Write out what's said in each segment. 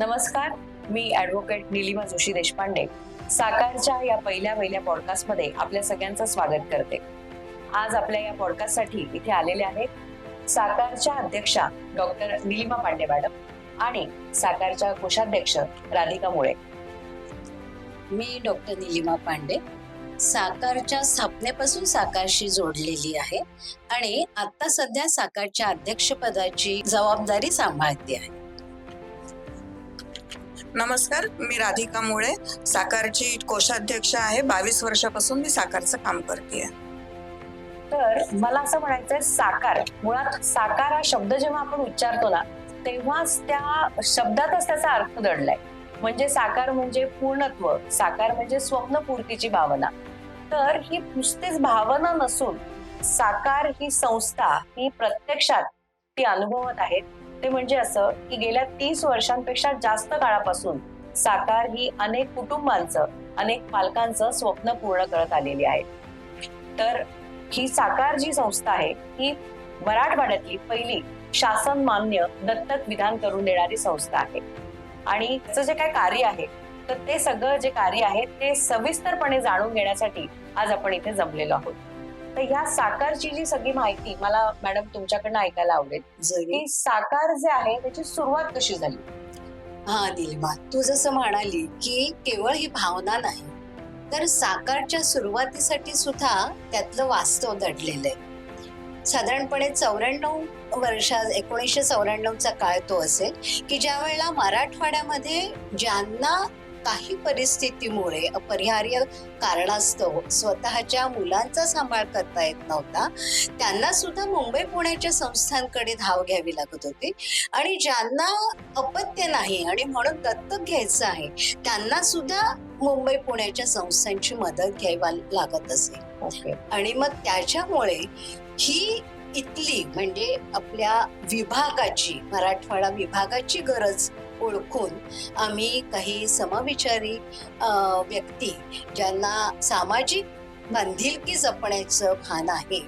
नमस्कार, मी ॲडव्होकेट निलिमा जोशी देशपांडे साकारच्या या पहिल्या पॉडकास्टमध्ये आपल्या सगळ्यांचं स्वागत करते. आज आपल्या या पॉडकास्टसाठी इथे आलेले आहेत साकारच्या अध्यक्षा डॉक्टर निलिमा पांडे मॅडम आणि साकारच्या कोषाध्यक्ष राधिका मुळे. मी डॉक्टर निलिमा पांडे साकारच्या स्थापनेपासून साकारशी जोडलेली आहे आणि आता सध्या साकारच्या अध्यक्षपदाची जबाबदारी सांभाळते आहे. नमस्कार, मी राधिका मुळे साकारची कोषाध्यक्ष आहे. 22 वर्षापासून मी साकारचं काम करते. तर मला असं म्हणायचंय, साकार मुळात साकार हा शब्द जेव्हा आपण उच्चारतो ना तेव्हाच त्या शब्दातच त्याचा अर्थ दडलाय. म्हणजे साकार म्हणजे पूर्णत्व, साकार म्हणजे स्वप्नपूर्तीची भावना. तर ही नुसतीच भावना नसून साकार ही संस्था ही प्रत्यक्षात ती अनुभवत आहेत. ते म्हणजे असं की गेल्या 30 वर्षांपेक्षा जास्त काळापासून साकार ही अनेक कुटुंबांचं, अनेक पालकांचं स्वप्न पूर्ण करत आलेली आहे. तर ही साकार जी संस्था आहे ही मराठवाड्यातली पहिली शासन मान्य दत्तक विधान करून देणारी संस्था आहे. आणि त्याचं जे काय कार्य आहे तर ते सगळं जे कार्य आहे ते सविस्तरपणे जाणून घेण्यासाठी आज आपण इथे जमलेलो आहोत. तर ह्या साकारची जी सगळी माहिती मला मॅडम तुमच्याकडनं ऐकायला आवडेल की साकार जे आहे त्याची सुरुवात कशी झाली. हा निलिमा, तू जसं म्हणाली की केवळ ही भावना नाही तर साकारच्या सुरुवातीसाठी सुद्धा त्यातलं वास्तव दडलेलं आहे. साधारणपणे 1994चा काळ तो असेल की ज्या वेळेला मराठवाड्यामध्ये ज्यांना काही परिस्थितीमुळे अपरिहार्य कारणास्तव स्वतःच्या मुलांचा सांभाळ करता येत नव्हता, त्यांना सुद्धा मुंबई पुण्याच्या संस्थांकडे धाव घ्यावी लागत होती. आणि ज्यांना अपत्य नाही आणि म्हणून दत्तक घ्यायचं आहे त्यांना सुद्धा मुंबई पुण्याच्या संस्थांची मदत घ्यावी लागत असे. आणि मग त्याच्यामुळे ही इथली म्हणजे आपल्या विभागाची, मराठवाडा विभागाची गरज ओळखून आम्ही काही समविचारी व्यक्ती ज्यांना सामाजिक बांधिलकी जपण्याचं भान आहे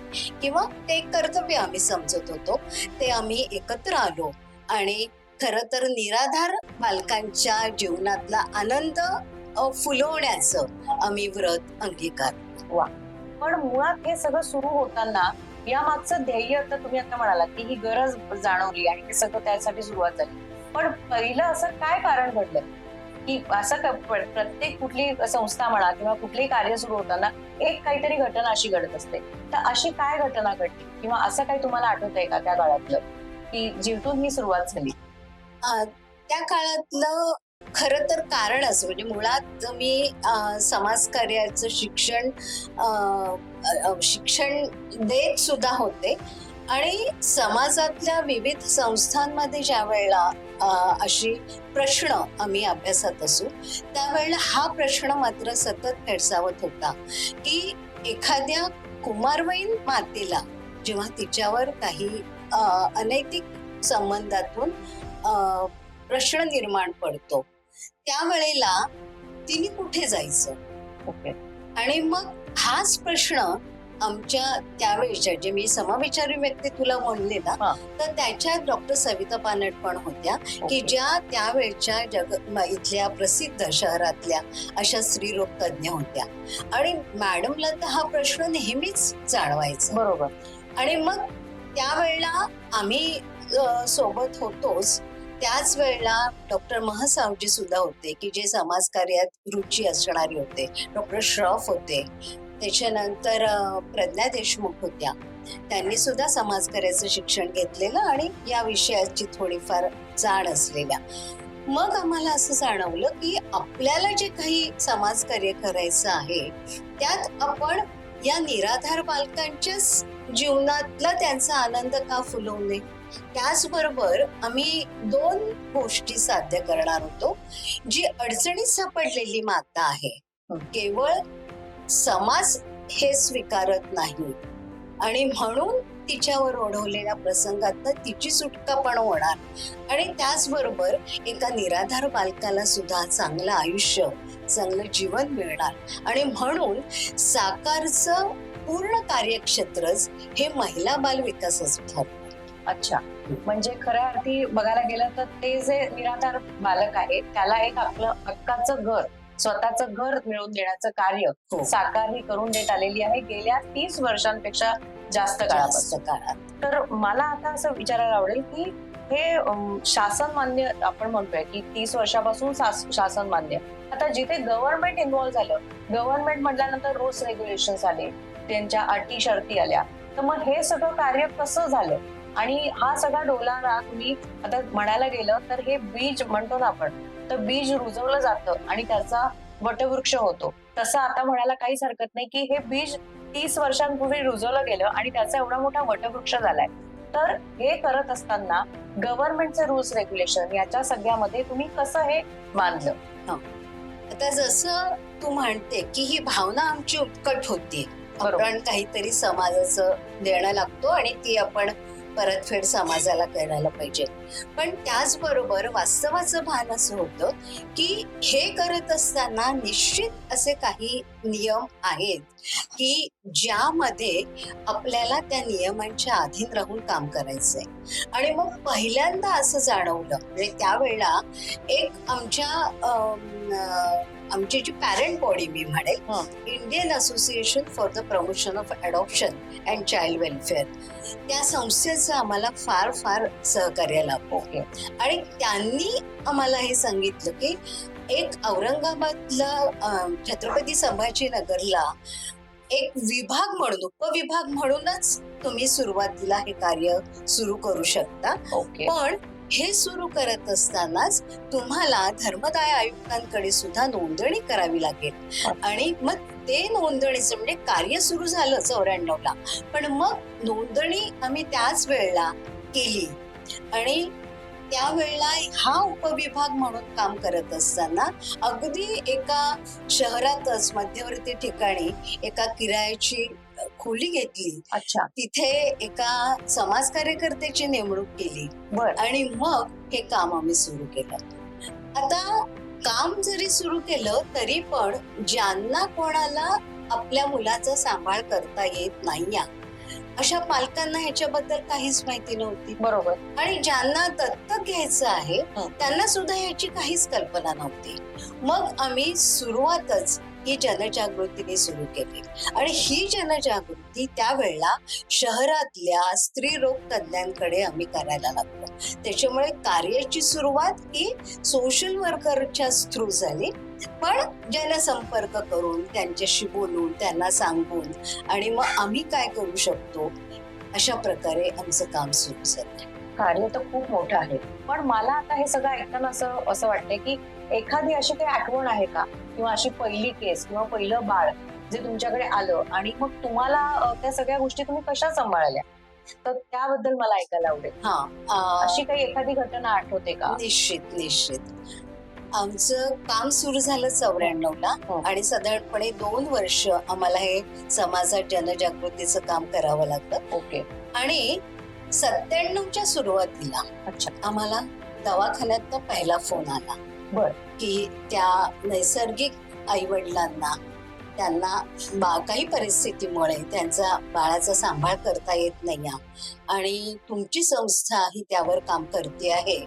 किंवा ते कर्तव्य आम्ही समजत होतो, ते आम्ही एकत्र आलो आणि खरं तर निराधार बालकांच्या जीवनातला आनंद फुलवण्याचं आम्ही व्रत अंगीकारतो. वा, पण मुळात हे सगळं सुरू होताना या मागचं ध्येय, तर तुम्ही आता म्हणालात की ही गरज जाणवली आणि हे सगळं त्यासाठी सुरुवात झाली. पण पहिलं असं काय कारण घडलं की असं प्रत्येक कुठली संस्था म्हणा किंवा कुठलीही कार्य सुरू होताना एक काहीतरी घटना अशी घडत असते. तर अशी काय घटना घडली किंवा असं काही तुम्हाला आठवतंय का त्या काळातलं की जिथून ही सुरुवात झाली? त्या काळातलं खरं तर कारण असं म्हणजे मुळात मी समाजकार्याचं शिक्षण देत सुद्धा होते आणि समाजातल्या विविध संस्थांमध्ये ज्या वेळेला अशी प्रश्न आम्ही अभ्यासात असू त्यावेळेला हा प्रश्न मात्र सतत भेडसावत होता की एखाद्या कुमारवयीन मातेला जेव्हा तिच्यावर काही अनैतिक संबंधातून प्रश्न निर्माण पडतो त्यावेळेला तिने कुठे जायचं. आणि मग हाच प्रश्न आमच्या त्यावेळेच्या जे मी समविचारी व्यक्ती तुला म्हणले ना तर त्याच्यात डॉक्टर सविता पानट पण होत्या की ज्या त्यावेळच्या इथल्या प्रसिद्ध शहरातल्या अशा स्त्रीरोग तज्ञ होत्या. आणि मॅडमला तर हा प्रश्न नेहमीच जाणवायचा. बरोबर. आणि मग त्यावेळेला आम्ही सोबत होतोच, त्याच वेळेला डॉक्टर महसावजी सुद्धा होते की जे समाजकार्यात रुची असणारे होते. डॉक्टर श्रॉफ होते, त्याच्यानंतर प्रज्ञा देशमुख होत्या, त्यांनी सुद्धा समाजकार्याचं शिक्षण घेतलेलं आणि या विषयाची थोडीफार जाण असलेल्या. मग आम्हाला असं जाणवलं की आपल्याला जे काही समाजकार्य करायचं आहे त्यात आपण या निराधार बालकांच्याच जीवनातला त्यांचा आनंद का फुलवू नये. त्याचबरोबर आम्ही 2 गोष्टी साध्य करणार होतो. जी अडचणीत सापडलेली माता आहे, केवळ समाज हे स्वीकारत नाही आणि म्हणून तिच्यावर ओढवलेल्या प्रसंगात तिची सुटका पण होणार आणि त्याचबरोबर एका निराधार बालकाला सुद्धा चांगलं आयुष्य, चांगलं जीवन मिळणार. आणि म्हणून साकारचं पूर्ण कार्यक्षेत्रच हे महिला बाल विकासाचं ठरतं. अच्छा, म्हणजे खऱ्या अर्थी बघायला गेलं तर ते जे निराधार बालक आहे त्याला एक आपलं हक्काचं घर, स्वतःचं घर मिळवून देण्याचं कार्य हो. साकार ही करून देत आलेली आहे गेल्या 30 वर्षांपेक्षा जास्त काळापासून. जास्त काळात तर मला आता असं विचारायला आवडेल की हे शासन मान्य आपण म्हणतोय की 30 वर्षापासून शासन मान्य. आता जिथे गव्हर्नमेंट इन्व्हॉल्व्ह झालं, गव्हर्नमेंट म्हटल्यानंतर रूल्स रेग्युलेशन्स आले, त्यांच्या अटी शर्ती आल्या, तर मग हे सगळं कार्य कसं झालं आणि हा सगळा डोलारा तुम्ही आता म्हणायला गेलं तर हे बीज म्हणतो ना आपण, तर बीज रुजवलं जातं आणि त्याचा वटवृक्ष होतो. तसं आता म्हणायला काहीच हरकत नाही की हे बीज 30 वर्षांपूर्वी रुजवलं गेलं आणि त्याचा एवढा मोठा वटवृक्ष झालाय. तर हे करत असताना गव्हर्नमेंटचे रूल्स रेग्युलेशन याच्या सगळ्यामध्ये तुम्ही कसं हे मानलं? आता जसं तू म्हणते की ही भावना आमची उत्कट होती, बरोबर. आपण काहीतरी समाजाचं देणं लागतो आणि ती आपण परतफेड समाजाला करायला पाहिजे. पण त्याचबरोबर वास्तवाचं भान असं होतं की हे करत असताना निश्चित असे काही नियम आहेत की ज्यामध्ये आपल्याला त्या नियमांच्या अधीन राहून काम करायचंय. आणि मग पहिल्यांदा असं जाणवलं म्हणजे त्यावेळेला एक आमची जी पॅरेंट बॉडी मी म्हणेल, Indian association for the promotion of adoption and child welfare, त्या संस्थेचं आम्हाला फार फार सहकार्य लाभलं. आणि त्यांनी आम्हाला हे सांगितलं की एक औरंगाबादला छत्रपती संभाजीनगरला एक विभाग म्हणून, उपविभाग म्हणूनच तुम्ही सुरुवातीला हे कार्य सुरू करू शकता. पण हे सुरू करत असतानाच तुम्हाला धर्मदाय आयुक्तांकडे सुद्धा नोंदणी करावी लागेल. आणि मग ते नोंदणीचं म्हणजे कार्य सुरू झालं 94ला, पण मग नोंदणी आम्ही त्याच वेळेला केली. आणि त्यावेळेला हा उपविभाग म्हणून काम करत असताना अगदी एका शहरातच मध्यवर्ती ठिकाणी एका किरायाची खोली घेतली. अच्छा, तिथे एका समाज कार्यकर्त्याची नेमणूक केली बर. आणि मग हे काम आम्ही सुरू केलं. आता काम जरी सुरू केलं तरी पण ज्यांना कोणाला आपल्या मुलाचा सांभाळ करता येत नाहीये अशा पालकांना ह्याच्याबद्दल काहीच माहिती नव्हती. बरोबर. आणि ज्यांना दत्तक घ्यायचं आहे त्यांना सुद्धा ह्याची काहीच कल्पना नव्हती. मग आम्ही सुरुवातच ही जनजागृतीने सुरू केली. आणि ही जनजागृती त्यावेळेला शहरातल्या स्त्रीरोग तज्ञांकडे आम्ही करायला लागलो. त्याच्यामुळे कार्याची सुरुवात ही सोशल वर्करच्या थ्रू झाली, पण जनसंपर्क करून त्यांच्याशी बोलून त्यांना सांगून आणि मग आम्ही काय करू शकतो अशा प्रकारे आमचं काम सुरू झालं. कार्य तर खूप मोठं आहे. पण मला आता हे सगळं ऐकताना असं वाटतंय की एखादी अशी काही आठवण आहे का, किंवा अशी पहिली केस किंवा पहिलं बाळ जे तुमच्याकडे आलं आणि मग तुम्हाला त्या सगळ्या गोष्टी तुम्ही कशा सांभाळल्या, तर त्याबद्दल मला ऐकायला आवडेल. अशी काही एखादी घटना आठवते का? निश्चित. आमचं काम सुरू झालं 94ला आणि साधारणपणे 2 वर्ष आम्हाला हे समाजात जनजागृतीचं काम करावं लागलं. आणि 97च्या सुरुवातीला आम्हाला दवाखान्यात पहिला फोन आला. बर. की त्या नैसर्गिक आई वडिलांना त्यांना काही परिस्थितीमुळे त्यांचा बाळाचा सांभाळ करता येत नाही आणि तुमची संस्था ही त्यावर काम करते आहे,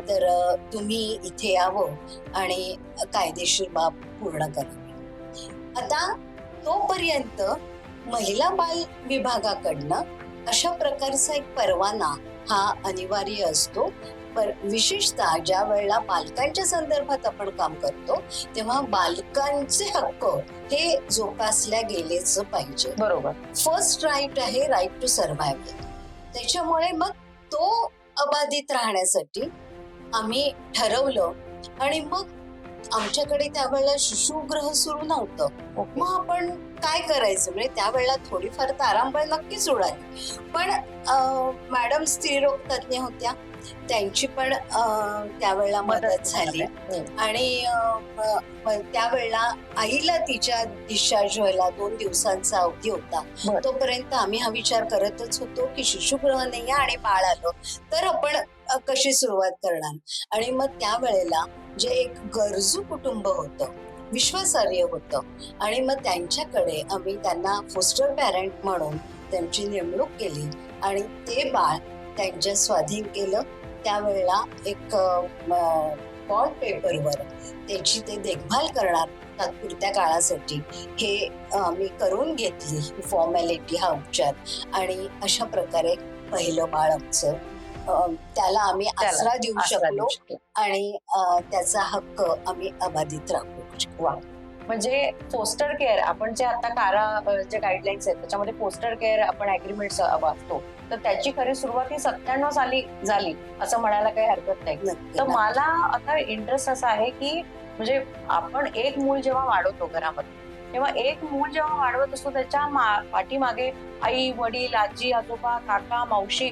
तर तुम्ही इथे यावं आणि कायदेशीर बाब पूर्ण करावी. आता तोपर्यंत महिला बाल विभागाकडनं अशा प्रकारचा एक परवाना हा अनिवार्य असतो. विशेषतः ज्या वेळेला बालकांच्या संदर्भात आपण काम करतो तेव्हा बालकांचे हक्क हे जोपासल्या गेलेच पाहिजे. बरोबर. फर्स्ट राईट आहे राईट टू सर्व्हायव्हल. त्याच्यामुळे मग तो अबाधित राहण्यासाठी आम्ही ठरवलं. आणि मग आमच्याकडे त्यावेळेला शिशुगृह सुरू नव्हतं. मग आपण काय करायचं म्हणजे त्यावेळेला थोडीफार तारांबळ नक्कीच उडाली. पण मॅडम स्त्रीरोग तज्ञ होत्या, त्यांची पण त्यावेळेला मदत झाली. आणि त्यावेळेला आईला तिच्या डिस्चार्ज व्हायला 2 दिवसांचा अवधी होता. तोपर्यंत आम्ही हा विचार करतच होतो की शिशुगृह नाही आणि बाळ आलं तर आपण कशी सुरुवात करणार. आणि मग त्यावेळेला जे एक गरजू कुटुंब होतं, विश्वासार्ह होतं, आणि मग त्यांच्याकडे आम्ही त्यांना फोस्टर पॅरेंट म्हणून त्यांची नेमणूक केली आणि ते बाळ त्यांच्या स्वाधीन केलं. त्यावेळेला एक बॉन्ड पेपरवर त्याची ते देखभाल करणार तात्पुरत्या काळासाठी हे मी करून घेतली फॉर्मॅलिटी, हा उपचार. आणि अशा प्रकारे पहिलं बाळ आमचं त्याला आम्ही आसरा देऊ शकलो आणि त्याचा हक्क आम्ही अबाधित राखू. वा, म्हणजे फोस्टर केअर आपण जे आता कारा जे गाईडलाईन्स आहेत त्याच्यामध्ये फोस्टर केअर आपण अग्रीमेंट वाचतो, तर त्याची खरी सुरुवात ही 97 साली झाली असं म्हणायला काही हरकत नाही. तर मला आता इंटरेस्ट असा आहे की म्हणजे आपण एक मूल जेव्हा वाढवतो घरामध्ये, तेव्हा एक मूल जेव्हा वाढवत असतो त्याच्या पाठीमागे आई, वडील, आजी, आजोबा, काका, मावशी,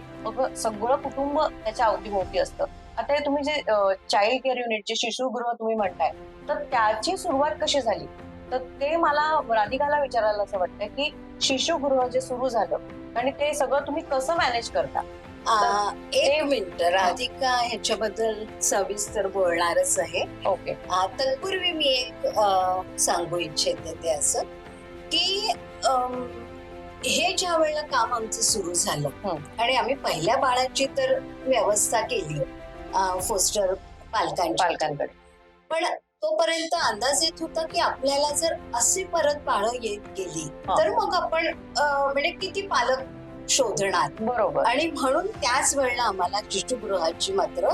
सगळं कुटुंब त्याच्या अवतीभोवती असतं. आता हे तुम्ही जे चाइल्ड केअर युनिट, जे शिशुगृह तुम्ही म्हणताय, तर त्याची सुरुवात कशी झाली? तर ते मला राधिकाला विचारायला असं वाटतं की शिशुगृह जे सुरू झालं आणि ते सगळं तुम्ही कसं मॅनेज करता? एक मिनिट, राधिका ह्याच्याबद्दल सविस्तर बोलणारच आहे. ओके. तत्पूर्वी मी एक सांगू इच्छिते ते असं की हे ज्या वेळेला काम आमचं सुरू झालं आणि आम्ही पहिल्या बाळाची तर व्यवस्था केली फोस्टर पालकांकडे, पण तोपर्यंत अंदाज येत होता की आपल्याला जर अशी परत बाळं येत गेली तर मग आपण म्हणजे किती पालक शोधणार. बरोबर. आणि म्हणून त्याच वेळेला आम्हाला शिशुगृहाची मात्र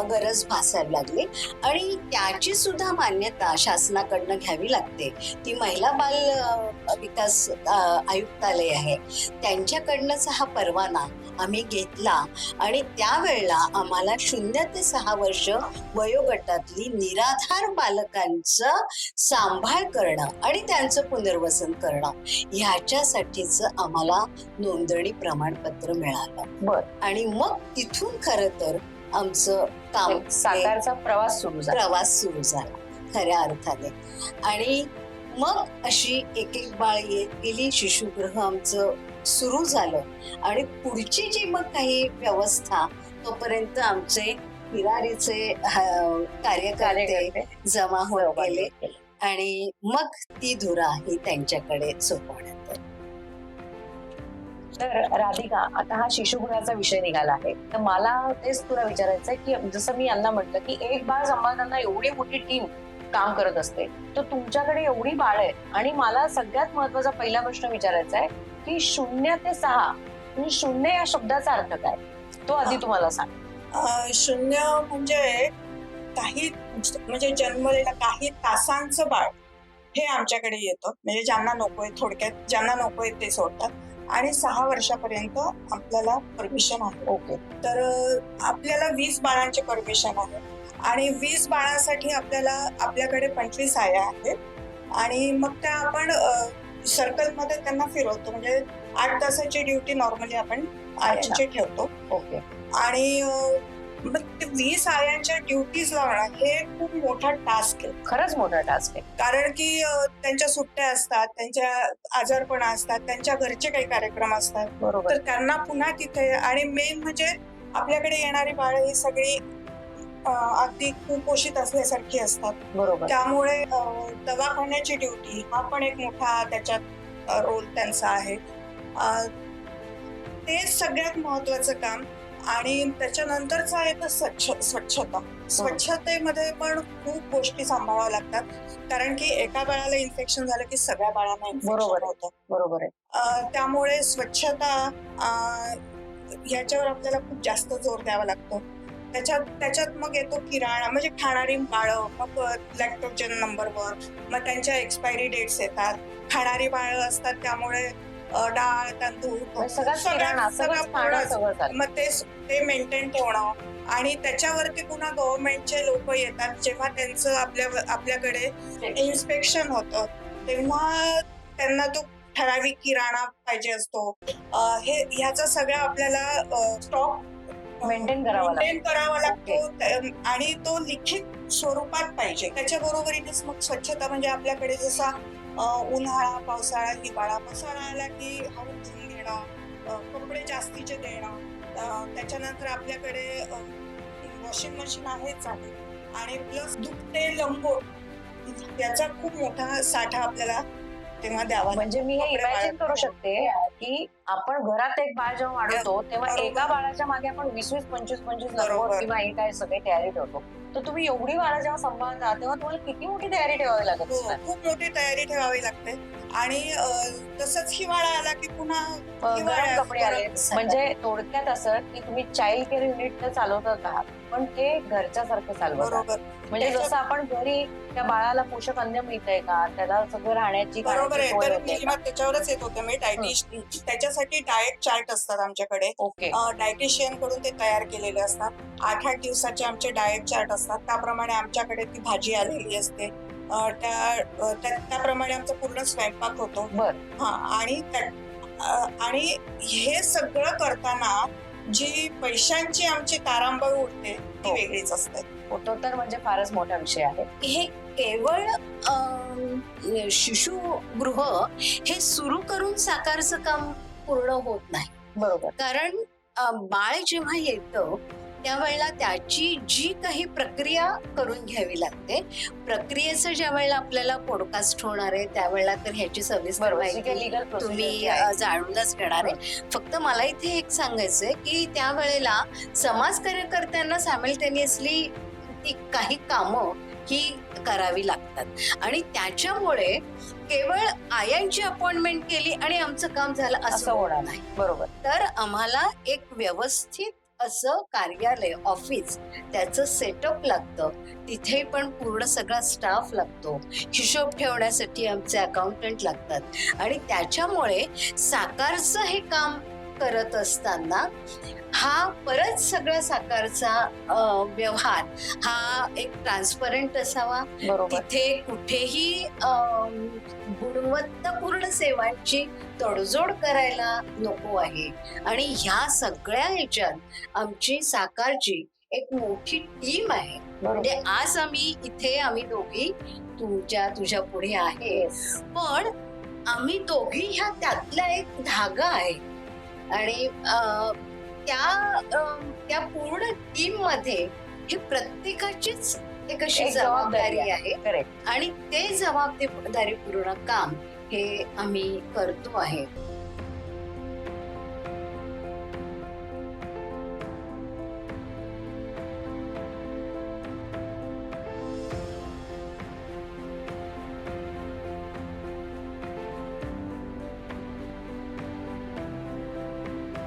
गरज भासायला लागली आणि त्याची सुद्धा मान्यता शासनाकडनं घ्यावी लागते. ती महिला बाल विकास आयुक्तालय आहे, त्यांच्याकडनंच हा परवाना आम्ही घेतला आणि त्यावेळेला आम्हाला 0 ते 6 वर्ष वयोगटातली निराधार बालकांचा सांभाळ करणं आणि त्यांचं पुनर्वसन करणं ह्याच्यासाठीच आम्हाला नोंदणी प्रमाणपत्र मिळालं. आणि मग तिथून खरं तर आमचं काम, साकारचा प्रवास सुरू झाला खऱ्या अर्थाने. आणि मग अशी एक एक बाळ येत गेली, शिशुगृह आमचं सुरू झालं आणि पुढची जी मग काही व्यवस्था, तोपर्यंत आमचे हिरारीचे कार्यकर्ते जमा होत गेले आणि मग ती धुरा ही त्यांच्याकडे सोपवण्यात आली. तर राधिका, आता हा शिशुगृहाचा विषय निघाला आहे, तर मला तेच तुला विचारायचं आहे की जसं मी यांना म्हटलं की एक बाळ सांभाळताना एवढी मोठी टीम काम करत असते, तर तुमच्याकडे एवढी बाळ आहे आणि मला सगळ्यात महत्वाचा पहिला प्रश्न विचारायचा आहे की 0 ते 6 म्हणजे 0 या शब्दाचा अर्थ काय, तो आधी तुम्हाला सांग. 0 म्हणजे काही, म्हणजे जन्मलेलं काही तासांचं बाळ हे आमच्याकडे येतं, म्हणजे ज्यांना नकोय, थोडक्यात ज्यांना नकोय ते सोडतात. आणि 6 वर्षापर्यंत आपल्याला परमिशन आहे. ओके. तर आपल्याला 20 बाळांचे परमिशन आहे आणि 20 बाळांसाठी आपल्याकडे 25 आया आहेत आणि मग त्या आपण सर्कलमध्ये त्यांना फिरवतो, म्हणजे 8 तासाची ड्युटी नॉर्मली आपण आयांची ठेवतो. ओके. आणि मग ते 20 आयांच्या ड्युटीज लावणं हे खूप मोठा टास्क आहे. खरंच मोठा टास्क आहे, कारण की त्यांच्या सुट्ट्या असतात, त्यांच्या आजारपण असतात, त्यांच्या घरचे काही कार्यक्रम असतात. बरोबर. तर त्यांना पुन्हा तिथे, आणि मेन म्हणजे आपल्याकडे येणारी बाळ ही सगळी अगदी कुपोषित असल्यासारखी असतात. बरोबर. त्यामुळे दवाखान्याची ड्युटी हा पण एक मोठा त्याच्यात रोल त्यांचा आहे. ते सगळ्यात महत्वाचं काम. आणि त्याच्यानंतरचं आहे तर स्वच्छता. स्वच्छतेमध्ये पण खूप गोष्टी सांभाळाव्या लागतात, कारण की एका बाळाला इन्फेक्शन झालं की सगळ्या बाळांना इन्फेक्शन होतं. बरोबर आहे. त्यामुळे स्वच्छता ह्याच्यावर आपल्याला खूप जास्त जोर द्यावा लागतो. त्याच्यात मग येतो किराणा, म्हणजे खाणारी बाळं, मग लॅक्टोजन नंबर 1, मग त्यांच्या एक्सपायरी डेट्स येतात. खाणारी बाळं असतात त्यामुळे डाळ, तांदूळ, मग ते मेंटेन ठेवणं. आणि त्याच्यावरती पुन्हा गव्हर्नमेंटचे लोक येतात, जेव्हा त्यांचं आपल्याकडे इन्स्पेक्शन होतं तेव्हा त्यांना तो ठराविक किराणा पाहिजे असतो. ह्याचा सगळा आपल्याला स्टॉक मेंटेन करावा लागतो आणि तो लिखित स्वरूपात पाहिजे. त्याच्या बरोबरीनेच मग स्वच्छता, म्हणजे आपल्याकडे जसा उन्हाळा, पावसाळा, हिवाळा, पावसाळा आला की हळद धुवून घेणं, कपडे जास्तीचे देणं. त्याच्यानंतर आपल्याकडे वॉशिंग मशीन आहेच आहे आणि प्लस दुपटे, लंगोट याचा खूप मोठा साठा आपल्याला तेव्हा द्यावा. म्हणजे मी हे इमॅजिन करू शकते की आपण घरात एक बाळ जेव्हा वाढवतो तेव्हा बरोबर. एका बाळाच्या मागे आपण 20-25 बरोबर. नव्वद किंवा हे काय सगळे तयारी ठेवतो. तर तुम्ही एवढी बाळा जेव्हा सांभाळता तेव्हा तुम्हाला किती मोठी तयारी ठेवावी लागत हो, असणार. खूप मोठी तयारी ठेवावी लागते. आणि तसंच हिवाळा आला की पुन्हा गरम हिवाळ्यात कपडे आले गरम- म्हणजे थोडक्यात असं की तुम्ही चाइल्ड केअर युनिट तर चालवतात आहात पण ते घरच्यासारखं चालवत आहात. बरोबर म्हणजे त्याच्यात- जसं आपण घरी त्या बाळाला पोषक अन्न मिळतंय का, त्याला सगळं राहण्याची बरोबर खाण्याची आहे. सोय तर होते निलिमा का? त्याच्यावरच येत होते मी त्याच्यासाठी डाएट चार्ट असतात आमच्याकडे. ओके. डायटिशियन कडून ते तयार केलेले असतात. 8-8 दिवसाचे आमचे डाएट चार्ट असतात. त्याप्रमाणे आमच्याकडे ती भाजी आलेली असते. त्याप्रमाणे आमचा पूर्ण स्वयंपाक होतो. बर. हा आणि हे सगळं करताना जी पैशांची आमची तारांबळ उडते ती हो. वेगळीच असते. तो तर म्हणजे फारच मोठा विषय आहे. हे केवळ शिशुगृह हे सुरू करून साकारचं काम पूर्ण होत नाही. बरोबर. कारण बाळ जेव्हा येतं त्यावेळेला त्याची जी काही प्रक्रिया करून घ्यावी लागते, प्रक्रियेचं ज्या वेळेला आपल्याला पॉडकास्ट होणार आहे त्यावेळेला तर ह्याची सविस्तर बरोबर. जी काही माहिती legal तुम्ही procedure आहे. जाणूनच घेणार आहे. फक्त मला इथे एक सांगायचंय की त्यावेळेला समाज कार्यकर्त्यांना सायमल्टेनियसली ती काही कामं ही करावी लागतात आणि त्याच्यामुळे केवळ आयांची अपॉइंटमेंट केली आणि आमचं काम झालं असं असं होणार होणार नाही. नाही. बरोबर. तर आम्हाला एक व्यवस्थित असं कार्यालय, ऑफिस, त्याचं सेटअप लागतं. तिथे पण पूर्ण सगळा स्टाफ लागतो. हिशोब ठेवण्यासाठी आमचे अकाउंटंट लागतात आणि त्याच्यामुळे साकारचं हे काम करत असताना हा परत सगळा साकारचा व्यवहार हा एक ट्रान्सपरंट असावा. बरोबर. तिथे कुठेही गुणवत्तापूर्ण सेवांची तडजोड करायला नको आहे. आणि ह्या सगळ्या ह्याच्यात आमची साकारची एक मोठी टीम आहे. म्हणजे बरोबर. आज आम्ही दोघी तुझ्या पुढे आहे, पण आम्ही दोघी ह्या त्यातला एक धागा आहे. आणि त्या पूर्ण टीम मध्ये हे प्रत्येकाचीच एक अशी एक जबाबदारी जबाबदारी आहे करेक्ट. आणि ते जबाबदारी पूर्ण काम हे आम्ही करतो आहे.